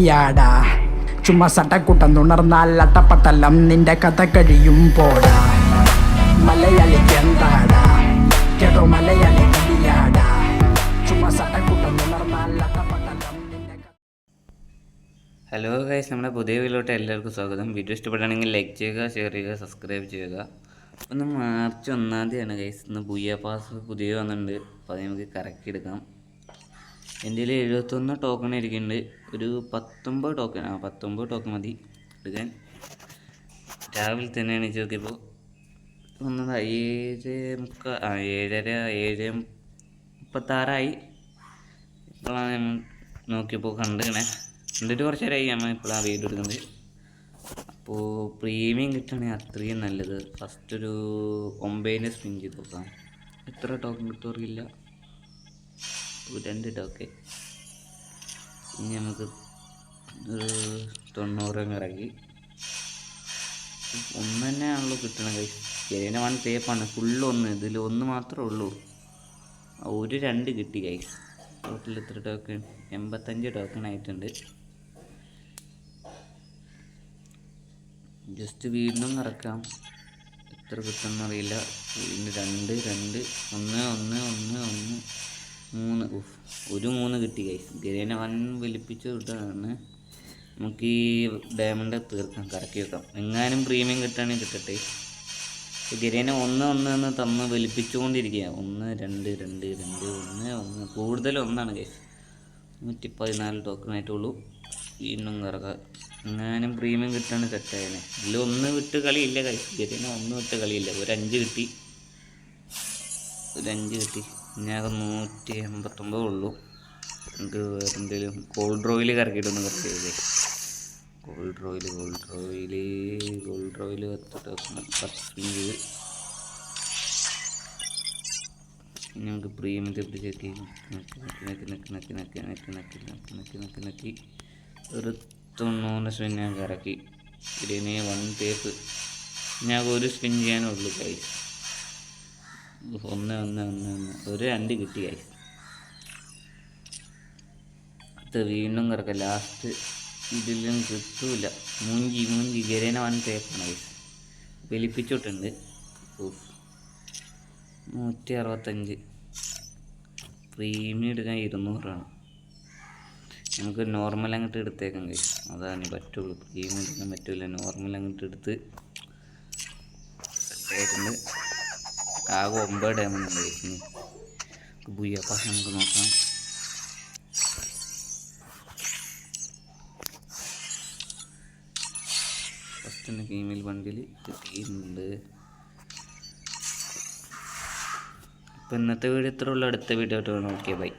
യാടാ ചുമ്മാ സട്ടക്കുട്ടം തുണർന്നാൽ അട്ടപ്പട്ടലം നിന്റെ കഥ കഴിയും പോടാ. മലയാളിക്ക് എന്താടാ കേട്ടോ മലയാളി കടിയാടാ. ചുമ്മാ സട്ടക്കുട്ടം തുണർന്നാൽ അട്ടപ്പട്ടലം നിന്റെ. ഹലോ ഗൈസ്, നമ്മുടെ പുതിയ വീഡിയോയിലോട്ട് എല്ലാവർക്കും സ്വാഗതം. വീഡിയോ ഇഷ്ടപ്പെടുകയാണെങ്കിൽ ലൈക്ക് ചെയ്യുക, ഷെയർ ചെയ്യുക, സബ്സ്ക്രൈബ് ചെയ്യുക. ഒന്ന് മാർച്ച് 1 ഗൈസ്. ഇന്ന് ബുയ്യ പാസ് പുതിയ വന്നിട്ടുണ്ട്, അപ്പോൾ അത് നമുക്ക് കറക്റ്റ് എടുക്കാം. എൻ്റെ കയ്യിൽ 71 ടോക്കൺ ഇരിക്കുന്നുണ്ട്. ഒരു 19 ടോക്കൺ മതി എടുക്കാൻ. രാവിലെ തന്നെ എണീച്ച് നോക്കിയപ്പോൾ വന്നത് 7:36 ഇപ്പോഴാണ് ഞാൻ നോക്കിയപ്പോൾ കണ്ടിങ്ങനെ കണ്ടിട്ട് കുറച്ച് നേരമായി നമ്മൾ ഇപ്പോഴാണ് വീഡിയോ എടുക്കുന്നത്. അപ്പോൾ പ്രീമിയം കിട്ടുകയാണെങ്കിൽ അത്രയും നല്ലത്. ഫസ്റ്റ് ഒരു 9 സ്പിൻ ചെയ്ത് നോക്കാം. എത്ര ടോക്കൺ കിട്ടുമറിയില്ല. 2 ടോക്കൺ. ഇനി നമുക്ക് 90 ഇറക്കി. ഒന്ന് തന്നെയാണല്ലോ കിട്ടണം കൈ. ഗരീന 1 തേപ്പാണ്, ഫുള്ള് ഒന്ന്. ഇതിൽ ഒന്ന് മാത്രമേ ഉള്ളൂ. ഒരു 2 കിട്ടി കൈ. ടോട്ടൽ എത്ര ടോക്കൺ? 85 ടോക്കൺ ആയിട്ടുണ്ട്. ജസ്റ്റ് വീണ്ടും ഇറക്കാം. എത്ര കിട്ടുമെന്ന് അറിയില്ല. വീണ്ടും 2 1 1 1 1 3. ഒരു 3 കിട്ടി ഗൈസ്. ഗരീന 1 വലിപ്പിച്ച് കിട്ടുകയാണ്. നമുക്ക് ഈ ഡയമണ്ട് തീർക്കാം, കറക്കി വെക്കാം. എങ്ങാനും പ്രീമിയം കിട്ടുകയാണെങ്കിൽ കിട്ടട്ടെ. ഗരീന 1 1 എന്ന് തന്ന് വലിപ്പിച്ചുകൊണ്ടിരിക്കുക. 1 2 2 2 1 1 കൂടുതൽ 1 ഗൈസ്. 114 ടോക്കൺ ആയിട്ടുള്ളൂ. വീണ്ടും കറക്കാം. എങ്ങാനും പ്രീമിയം കിട്ടുകയാണെങ്കിൽ സെറ്റായനെ. ഇതിൽ 1 വിട്ട് കളിയില്ല ഗൈസ്. ഗരീന 1 വിട്ട് കളിയില്ല. ഒരു 5 കിട്ടി. ഞാൻ 189 ഉള്ളൂ. നമുക്ക് വേറെ എന്തെങ്കിലും ഗോൾഡ് റോയിൽ കറക്കിയിട്ടൊന്ന് കറക്റ്റ് ചെയ്തേ. ഗോൾഡ് റോയിൽ 10 ഇനി നമുക്ക് പ്രീമിയം തെപ്പി ചെക്ക് നക്കി ഒരു 90 സ്പിൻ ഞാൻ കറക്കി. ഇതിന് 1 തേപ്പ്. ഞാൻ ഒരു സ്പിൻ ചെയ്യാനുള്ളൂ ഗൈസ്. 1 1 1 ഒരു 2 കിട്ടി ഗൈസ്. അത് വീണ്ടും കിടക്കാം. ലാസ്റ്റ് ഇതിലും കിട്ടൂല. മൂഞ്ചി ഗരീന 1 തേപ്പാണ് ഗൈസ്. വലിപ്പിച്ചിട്ടുണ്ട്. 165. പ്രീമിയം എടുക്കാൻ 200 ആണ്. നമുക്ക് നോർമൽ അങ്ങോട്ട് എടുത്തേക്കാം ഗൈസ്. അതാണ് പറ്റുള്ളൂ. പ്രീമിയം എടുക്കാൻ പറ്റില്ല. നോർമൽ അങ്ങോട്ട് എടുത്ത് സെറ്റായിട്ടുണ്ട്. ആകെ 9 ഡയമണ്ട് ഉണ്ട് ഗൈസ്. ബുയ്യ പാസ് നമുക്ക് നോക്കാം. ഫസ്റ്റ് ഫീമെയിൽ ബണ്ടിൽ കിട്ടിയിട്ടുണ്ട്. അപ്പോൾ ഇന്നത്തെ വീഡിയോ ഇത്രേ ഉള്ളൂ. അടുത്ത വീഡിയോ ആയിട്ട് വേണം. Okay bye.